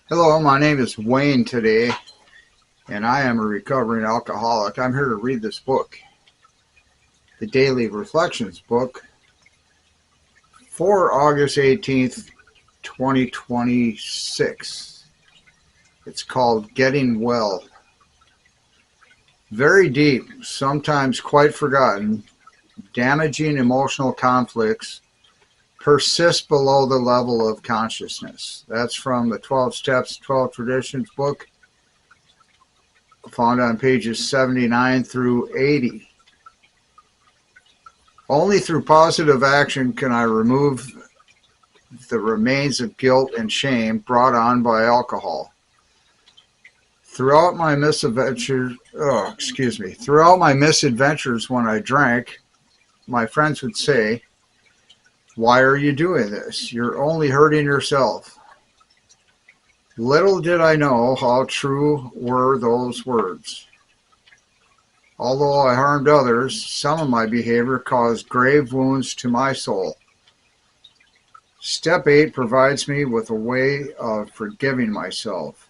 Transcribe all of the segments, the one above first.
Hello, my name is Wayne today, and I am a recovering alcoholic. I'm here to read this book, the Daily Reflections book, for August 18th, 2026. It's called Getting Well. Very deep, sometimes quite forgotten, damaging emotional conflicts persist below the level of consciousness. That's from the 12 Steps, 12 Traditions book, found on pages 79 through 80. Only through positive action can I remove the remains of guilt and shame brought on by alcohol. Throughout my misadventures when I drank, my friends would say, "Why are you doing this? You're only hurting yourself." Little did I know how true were those words. Although I harmed others, some of my behavior caused grave wounds to my soul. Step 8 provides me with a way of forgiving myself.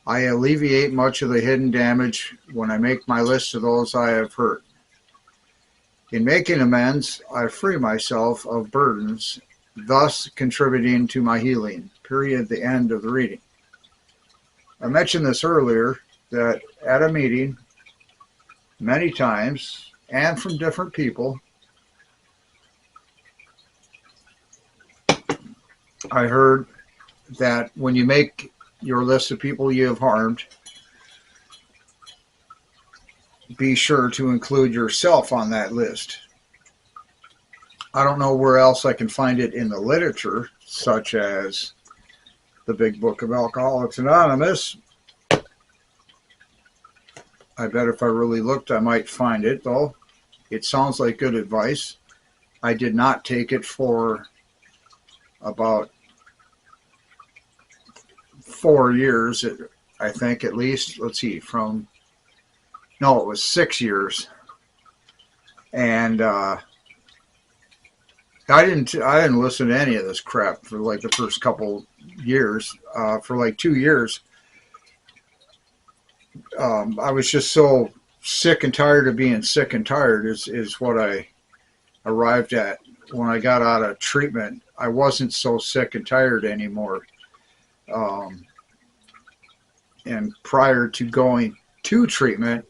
I alleviate much of the hidden damage when I make my list of those I have hurt. In making amends, I free myself of burdens, thus contributing to my healing. Period. The end of the reading. I mentioned this earlier, that at a meeting, many times, and from different people, I heard that when you make your list of people you have harmed, be sure to include yourself on that list. I don't know where else I can find it in the literature, such as the Big Book of Alcoholics Anonymous. I bet if I really looked, I might find it, though. It sounds like good advice. I did not take it for about 4 years, I think, at least. Let's see, no, it was 6 years. And I didn't listen to any of this crap for like the first couple years. For like 2 years, I was just so sick and tired of being sick and tired is what I arrived at when I got out of treatment. I wasn't so sick and tired anymore. And prior to going to treatment,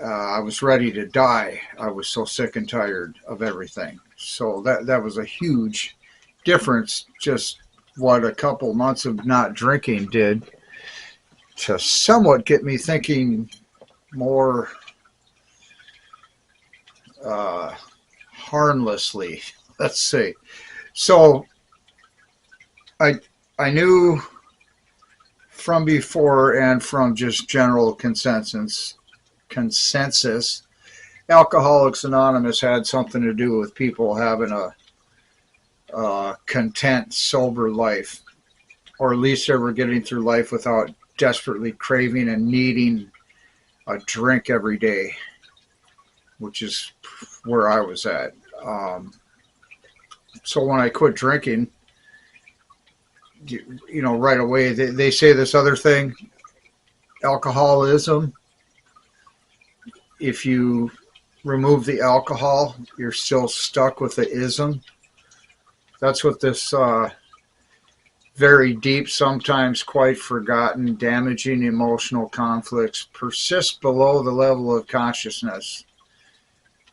I was ready to die. I was so sick and tired of everything. So that was a huge difference, just what a couple months of not drinking did to somewhat get me thinking more harmlessly, let's say. So I knew from before and from just general consensus, Alcoholics Anonymous had something to do with people having a content, sober life, or at least they were getting through life without desperately craving and needing a drink every day, which is where I was at. So when I quit drinking, right away, they say this other thing, alcoholism. If you remove the alcohol, you're still stuck with the ism. That's what this very deep, sometimes quite forgotten, damaging emotional conflicts persist below the level of consciousness.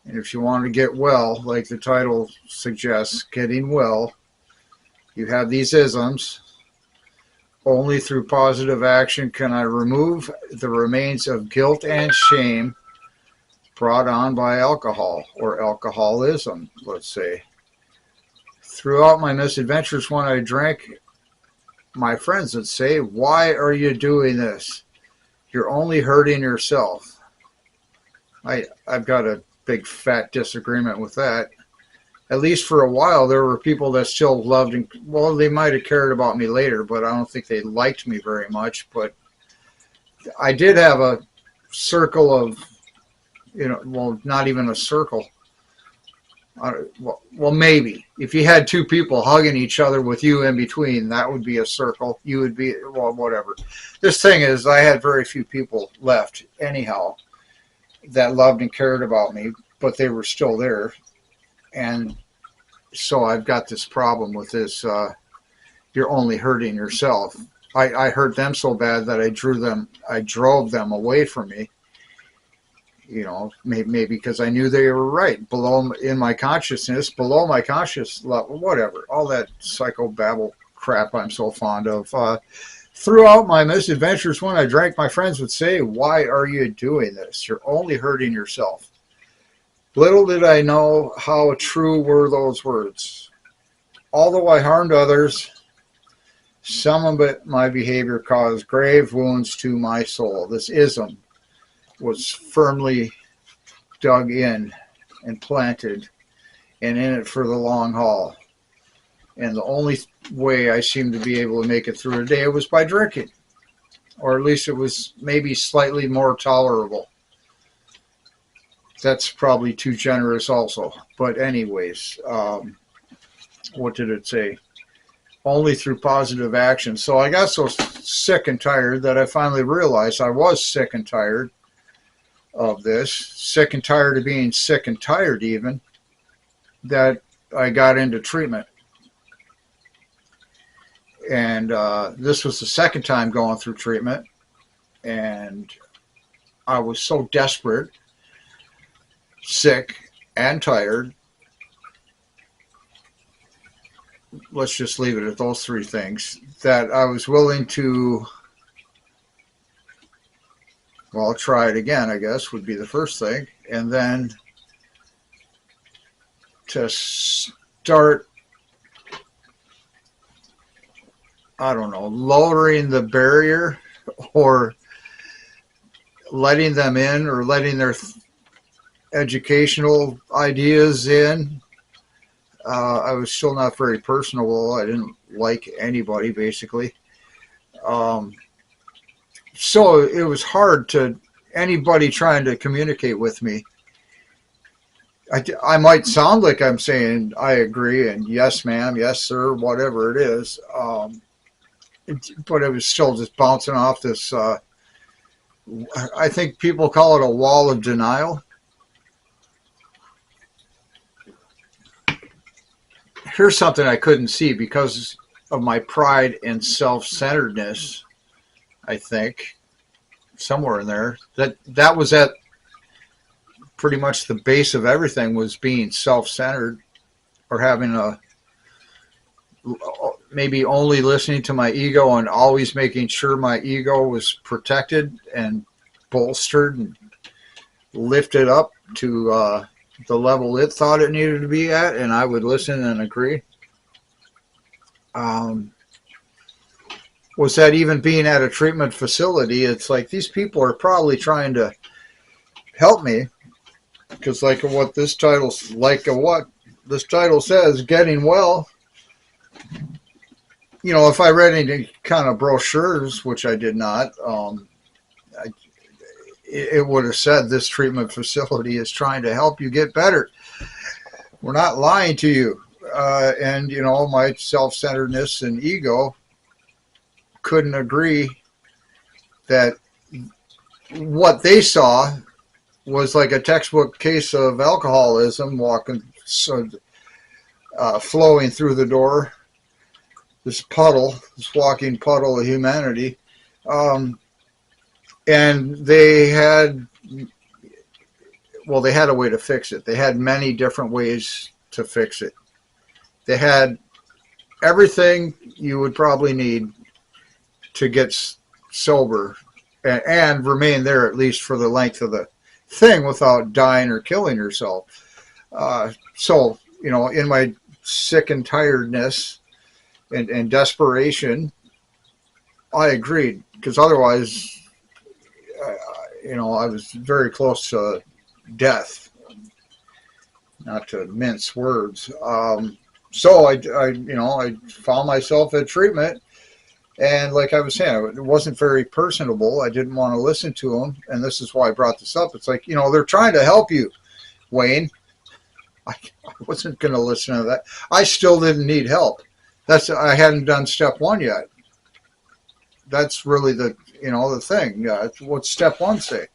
And if you want to get well, like the title suggests, getting well, you have these isms. Only through positive action can I remove the remains of guilt and shame brought on by alcohol, or alcoholism, let's say. Throughout my misadventures when I drank, my friends would say, "Why are you doing this? You're only hurting yourself." I've got a big fat disagreement with that. At least for a while, there were people that still loved, and well, they might have cared about me later, but I don't think they liked me very much. But I did have a circle of, well, not even a circle. Well, maybe if you had two people hugging each other with you in between, that would be a circle. You would be, well, whatever. This thing is, I had very few people left anyhow that loved and cared about me, but they were still there. And so I've got this problem with this. You're only hurting yourself. I hurt them so bad that I drove them away from me. You know, maybe because I knew they were right. Below in my consciousness, below my conscious level, whatever. All that psychobabble crap I'm so fond of. Throughout my misadventures, when I drank, my friends would say, "Why are you doing this? You're only hurting yourself." Little did I know how true were those words. Although I harmed others, some of it, my behavior caused grave wounds to my soul. This ism was firmly dug in and planted and in it for the long haul. And the only way I seemed to be able to make it through a day was by drinking. Or at least it was maybe slightly more tolerable. That's probably too generous also. But anyways, what did it say? Only through positive action. So I got so sick and tired that I finally realized I was sick and tired of this, sick and tired of being sick and tired even, that I got into treatment. And this was the second time going through treatment, and I was so desperate, sick, and tired. Let's just leave it at those three things, that I was willing to, well, try it again, I guess, would be the first thing. And then to start, I don't know, lowering the barrier or letting them in or letting their educational ideas in. I was still not very personable. I didn't like anybody, basically. So it was hard to anybody trying to communicate with me. I might sound like I'm saying I agree and yes, ma'am, yes, sir, whatever it is. But it was still just bouncing off this, I think people call it a wall of denial. Here's something I couldn't see because of my pride and self-centeredness, I think, somewhere in there. That was at pretty much the base of everything, was being self-centered or having maybe only listening to my ego and always making sure my ego was protected and bolstered and lifted up to the level it thought it needed to be at, and I would listen and agree. Was that even being at a treatment facility, it's like these people are probably trying to help me, because like what this title says, getting well. You know, if I read any kind of brochures, which I did not, it would have said this treatment facility is trying to help you get better. We're not lying to you. And, you know, my self-centeredness and ego couldn't agree that what they saw was like a textbook case of alcoholism flowing through the door, this walking puddle of humanity. And they had a way to fix it. They had many different ways to fix it. They had everything you would probably need to get sober and remain there at least for the length of the thing without dying or killing yourself. So, you know, in my sick and tiredness and desperation, I agreed, because otherwise, you know, I was very close to death, not to mince words. So I found myself at treatment, and like I was saying, it wasn't very personable. I didn't want to listen to them, and this is why I brought this up. It's like, you know, they're trying to help you, Wayne. I wasn't going to listen to that. I still didn't need help. I hadn't done step one yet. That's really the thing. What's step one say?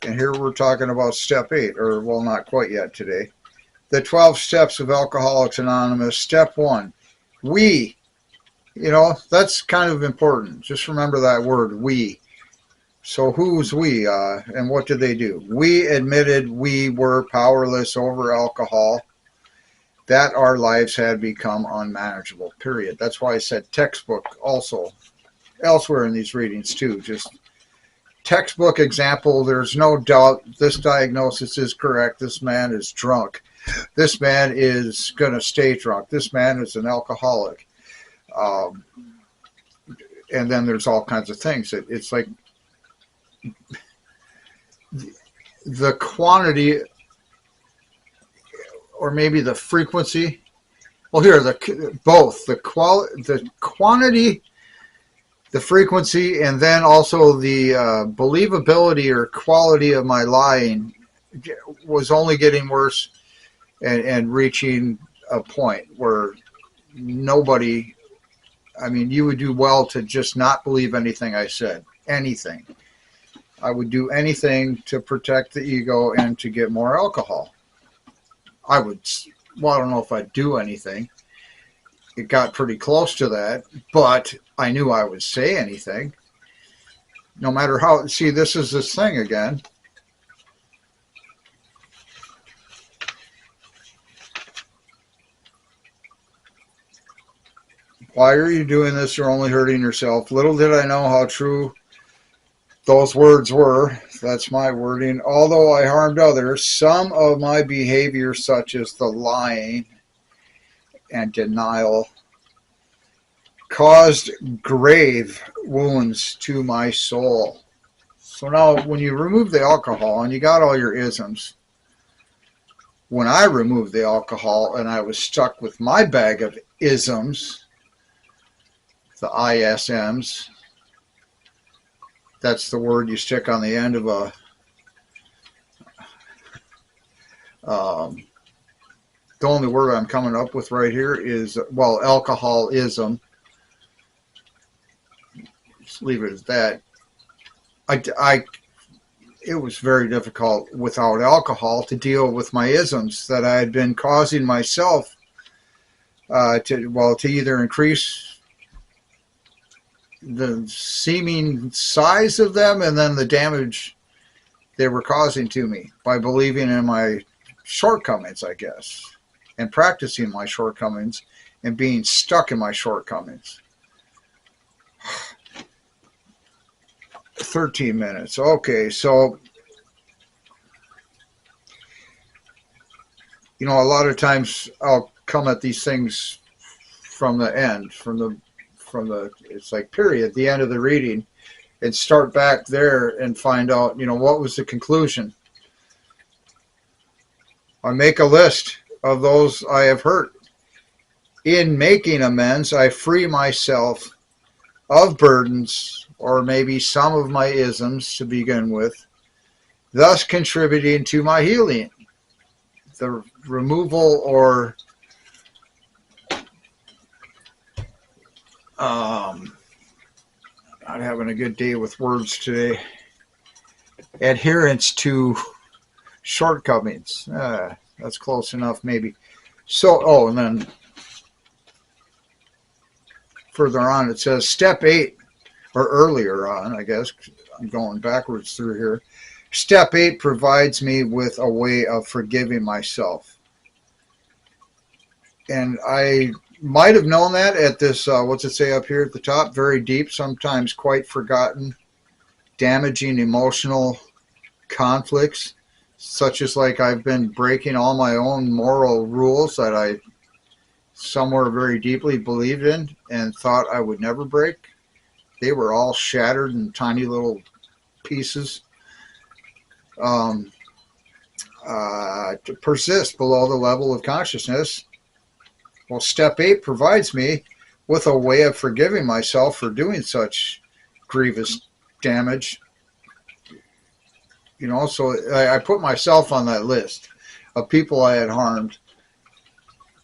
And here we're talking about step 8, or well, not quite yet today. The 12 steps of Alcoholics Anonymous. Step 1. We. That's kind of important. Just remember that word, we. So who's we, and what did they do? We admitted we were powerless over alcohol, that our lives had become unmanageable, period. That's why I said textbook also, elsewhere in these readings too. Just textbook example, there's no doubt this diagnosis is correct. This man is drunk. This man is going to stay drunk. This man is an alcoholic. And then there's all kinds of things. It's like the quantity, or maybe the frequency. Well, here, both the quantity, the frequency, and then also the believability or quality of my lying was only getting worse and reaching a point where nobody, you would do well to just not believe anything I said. Anything. I would do anything to protect the ego and to get more alcohol. I don't know if I'd do anything. It got pretty close to that, but I knew I would say anything. No matter how, see, this is this thing again. Why are you doing this? You're only hurting yourself. Little did I know how true those words were. That's my wording. Although I harmed others, some of my behavior, such as the lying and denial, caused grave wounds to my soul. So now when you remove the alcohol and you got all your isms, when I removed the alcohol and I was stuck with my bag of isms, the ISMs, that's the word you stick on the end of a the only word I'm coming up with right here is, well, alcoholism. Just leave it as that. It was very difficult without alcohol to deal with my isms that I had been causing myself to either increase the seeming size of them and then the damage they were causing to me by believing in my shortcomings, I guess, and practicing my shortcomings and being stuck in my shortcomings. 13 minutes. Okay, so a lot of times I'll come at these things from the end, from the it's like period, the end of the reading, and start back there and find out, what was the conclusion. I make a list of those I have hurt. In making amends, I free myself of burdens, or maybe some of my isms to begin with, thus contributing to my healing. The removal or not having a good day with words today. Adherence to shortcomings. That's close enough, maybe. So, and then further on it says step 8, or earlier on, I guess. I'm going backwards through here. Step 8 provides me with a way of forgiving myself. And I might have known that at this, what's it say up here at the top? Very deep, sometimes quite forgotten, damaging emotional conflicts, such as like I've been breaking all my own moral rules that I somewhere very deeply believed in and thought I would never break. They were all shattered in tiny little pieces. To persist below the level of consciousness. Well, step 8 provides me with a way of forgiving myself for doing such grievous damage. So I put myself on that list. of people I had harmed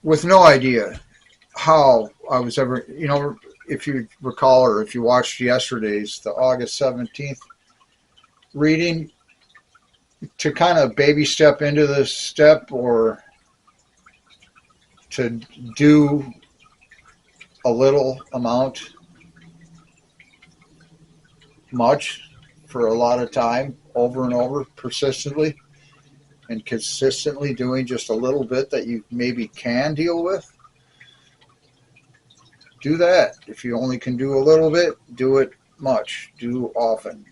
with no idea how I was ever, if you recall or if you watched yesterday's, the August 17th reading, to kind of baby step into this step or to do a little amount much for a lot of time over and over persistently and consistently doing just a little bit that you maybe can deal with. Do that. If you only can do a little bit, do it much. Do often.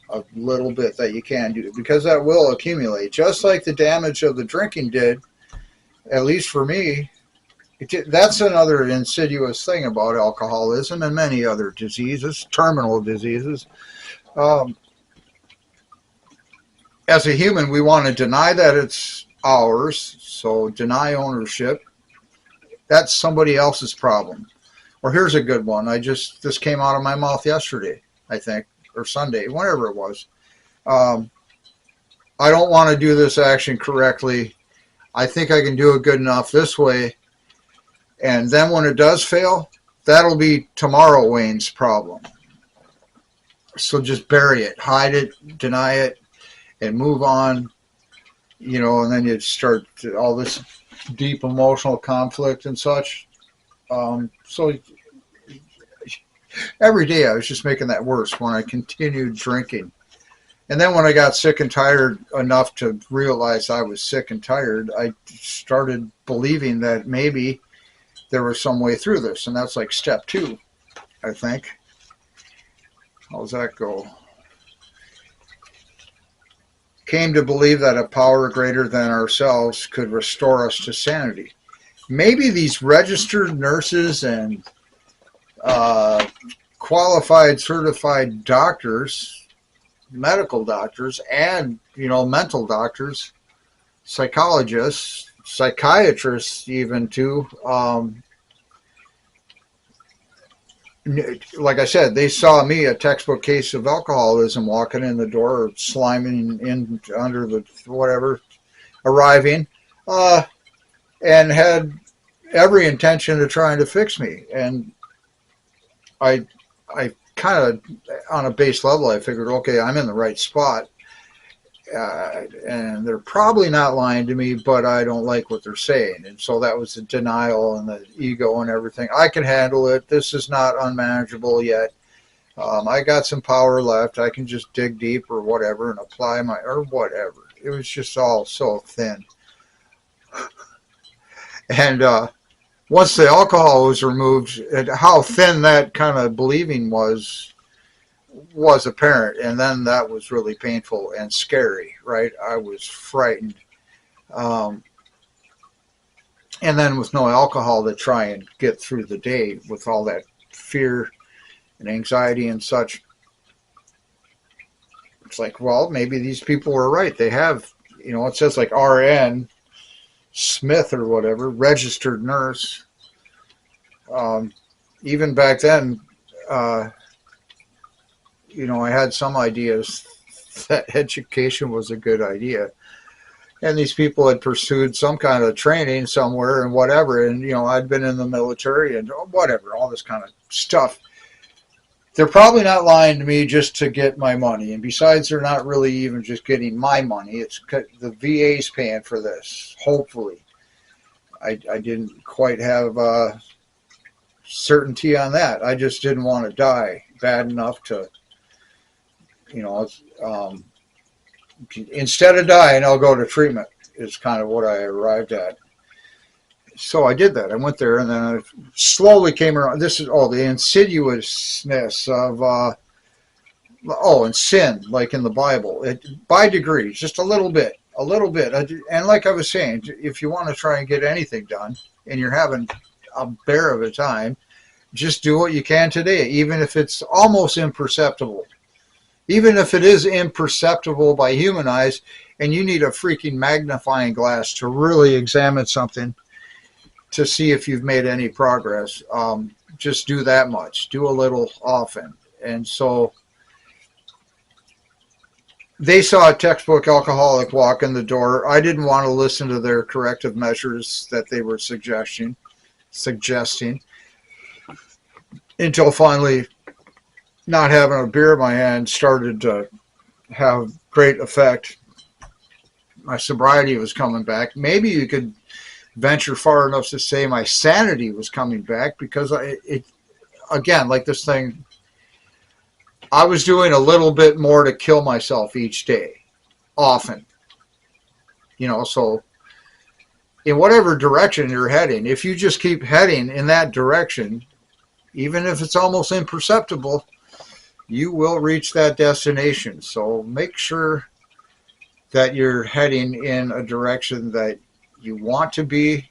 A little bit that you can do, because that will accumulate. Just like the damage of the drinking did, at least for me. That's another insidious thing about alcoholism and many other diseases, terminal diseases. As a human, we want to deny that it's ours, so deny ownership. That's somebody else's problem. Or here's a good one. This came out of my mouth yesterday, I think, or Sunday, whenever it was. I don't want to do this action correctly. I think I can do it good enough this way. And then when it does fail, that'll be tomorrow Wayne's problem. So just bury it, hide it, deny it, and move on. And then you start all this deep emotional conflict and such. So every day I was just making that worse when I continued drinking. And then when I got sick and tired enough to realize I was sick and tired, I started believing that maybe there was some way through this. And that's like step 2, I think. How's that go? Came to believe that a power greater than ourselves could restore us to sanity. Maybe these registered nurses and qualified, certified doctors, medical doctors, and, mental doctors, psychologists, psychiatrists even too, like I said, they saw me, a textbook case of alcoholism, walking in the door, or sliming in under the whatever, arriving, and had every intention of trying to fix me. And I kind of, on a base level, I figured, okay, I'm in the right spot. And they're probably not lying to me, but I don't like what they're saying. And so that was the denial and the ego and everything. I can handle it. This is not unmanageable yet. I got some power left. I can just dig deep or whatever and apply or whatever. It was just all so thin. And once the alcohol was removed, how thin that kind of believing was apparent. And then that was really painful and scary, right? I was frightened. And then with no alcohol to try and get through the day with all that fear and anxiety and such, it's like, well, maybe these people were right. They have, it says like RN Smith or whatever, registered nurse. Even back then, I had some ideas that education was a good idea. And these people had pursued some kind of training somewhere and whatever. And, I'd been in the military and whatever, all this kind of stuff. They're probably not lying to me just to get my money. And besides, they're not really even just getting my money. It's the VA's paying for this, hopefully. I didn't quite have certainty on that. I just didn't want to die bad enough to, instead of dying, I'll go to treatment is kind of what I arrived at. So I did that. I went there and then I slowly came around. This is the insidiousness of, and sin, like in the Bible, by degrees, just a little bit. And like I was saying, if you want to try and get anything done and you're having a bear of a time, just do what you can today, even if it's almost imperceptible. Even if it is imperceptible by human eyes and you need a freaking magnifying glass to really examine something to see if you've made any progress, just do that much. Do a little often. And so they saw a textbook alcoholic walk in the door. I didn't want to listen to their corrective measures that they were suggesting until finally not having a beer in my hand started to have great effect. My sobriety was coming back. Maybe you could venture far enough to say my sanity was coming back, because again, like this thing, I was doing a little bit more to kill myself each day, often. So in whatever direction you're heading, if you just keep heading in that direction, even if it's almost imperceptible, you will reach that destination. So make sure that you're heading in a direction that you want to be.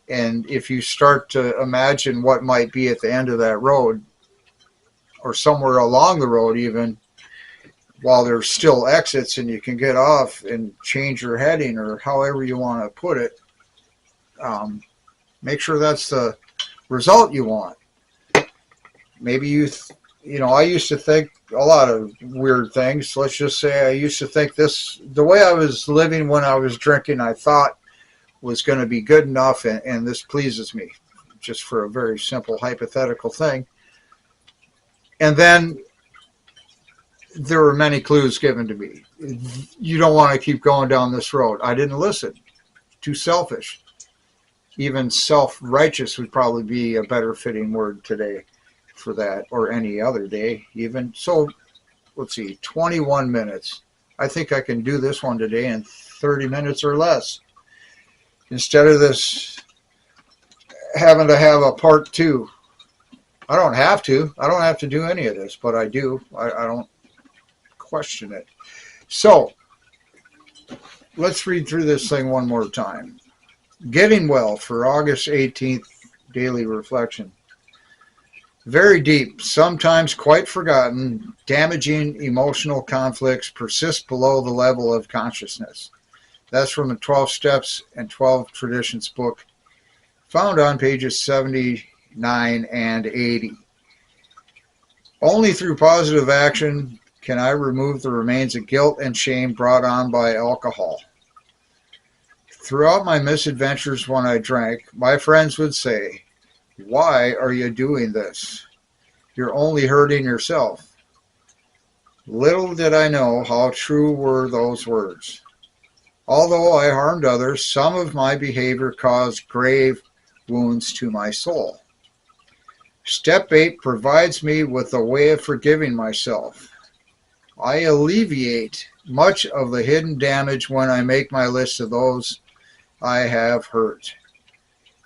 And if you start to imagine what might be at the end of that road, or somewhere along the road even, while there's still exits and you can get off and change your heading, or however you want to put it, make sure that's the result you want. Maybe I used to think a lot of weird things. Let's just say I used to think the way I was living when I was drinking, I thought was going to be good enough, and this pleases me, just for a very simple hypothetical thing. And then there were many clues given to me. You don't want to keep going down this road. I didn't listen. Too selfish. Even self-righteous would probably be a better fitting word today for that, or any other day even. So let's see, 21 minutes. I think I can do this one today in 30 minutes or less, instead of this having to have a part two. I don't have to do any of this, but I do. I don't question it. So let's read through this thing one more time. Getting well for August 18th, daily reflection. Very deep, sometimes quite forgotten, damaging emotional conflicts persist below the level of consciousness. That's from the 12 Steps and 12 Traditions book, found on pages 79 and 80. Only through positive action can I remove the remains of guilt and shame brought on by alcohol. Throughout my misadventures when I drank, my friends would say, "Why are you doing this? You're only hurting yourself." Little did I know how true were those words. Although I harmed others, some of my behavior caused grave wounds to my soul. Step 8 provides me with a way of forgiving myself. I alleviate much of the hidden damage when I make my list of those I have hurt.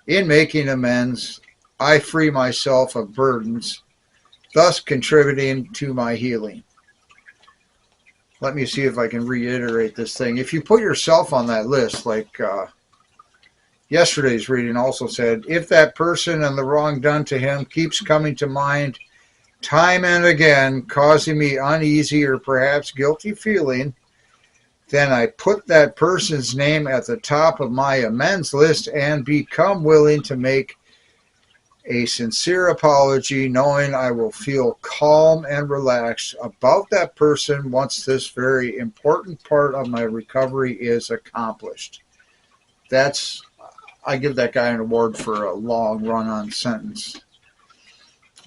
In making amends, I free myself of burdens, thus contributing to my healing. Let me see if I can reiterate this thing. If you put yourself on that list, like yesterday's reading also said, if that person and the wrong done to him keeps coming to mind time and again, causing me uneasy or perhaps guilty feeling, then I put that person's name at the top of my amends list and become willing to make a sincere apology, knowing I will feel calm and relaxed about that person once this very important part of my recovery is accomplished. I give that guy an award for a long run-on sentence,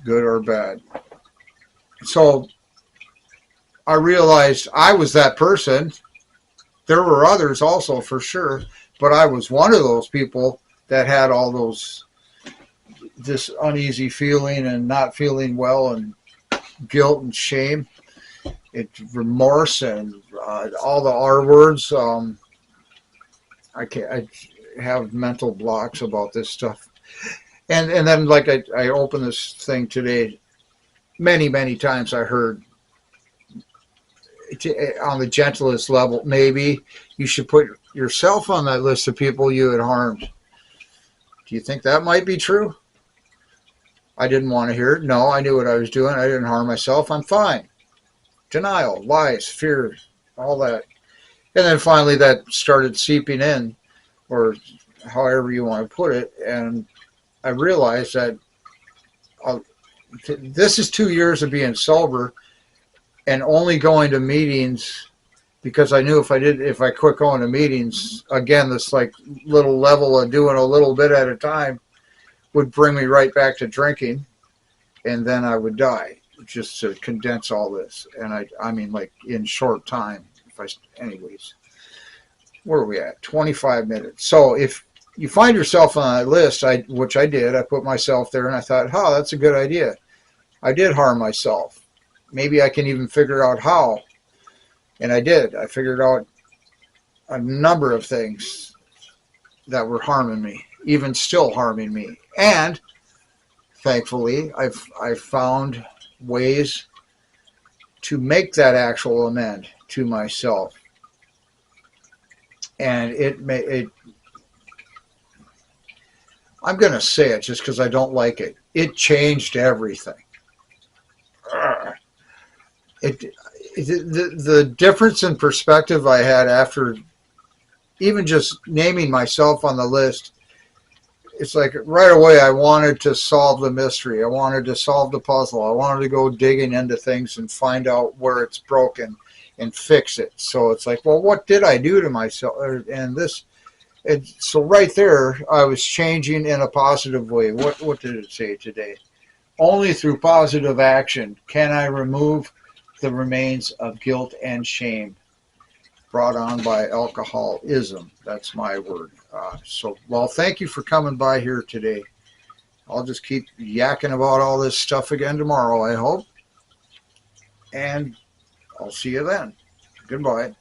good or bad. So I realized I was that person. There were others also, for sure, but I was one of those people that had all this uneasy feeling and not feeling well, and guilt and shame, remorse, and all the R words. I have mental blocks about this stuff. And then, like, I opened this thing today, many times I heard, on the gentlest level, maybe you should put yourself on that list of people you had harmed. Do you think that might be true? I didn't want to hear it. No, I knew what I was doing. I didn't harm myself. I'm fine. Denial, lies, fear, all that. And then finally that started seeping in, or however you want to put it. And I realized that this is 2 years of being sober and only going to meetings because I knew if I quit going to meetings, again, this like little level of doing a little bit at a time would bring me right back to drinking, and then I would die. Just to condense all this, and I mean, like in short time. Anyways, where are we at? 25 minutes. So if you find yourself on a list, which I did, I put myself there, and I thought, oh, that's a good idea. I did harm myself. Maybe I can even figure out how. And I did. I figured out a number of things that were harming me, even still harming me. And thankfully, I've found ways to make that actual amend to myself. And I'm going to say it just because I don't like it. It changed everything. The difference in perspective I had after even just naming myself on the list, it's like right away I wanted to solve the mystery. I wanted to solve the puzzle. I wanted to go digging into things and find out where it's broken and fix it. So it's like, well, what did I do to myself? So right there, I was changing in a positive way. What did it say today? Only through positive action can I remove the remains of guilt and shame brought on by alcoholism. That's my word. Well, thank you for coming by here today. I'll just keep yakking about all this stuff again tomorrow, I hope. And I'll see you then. Goodbye.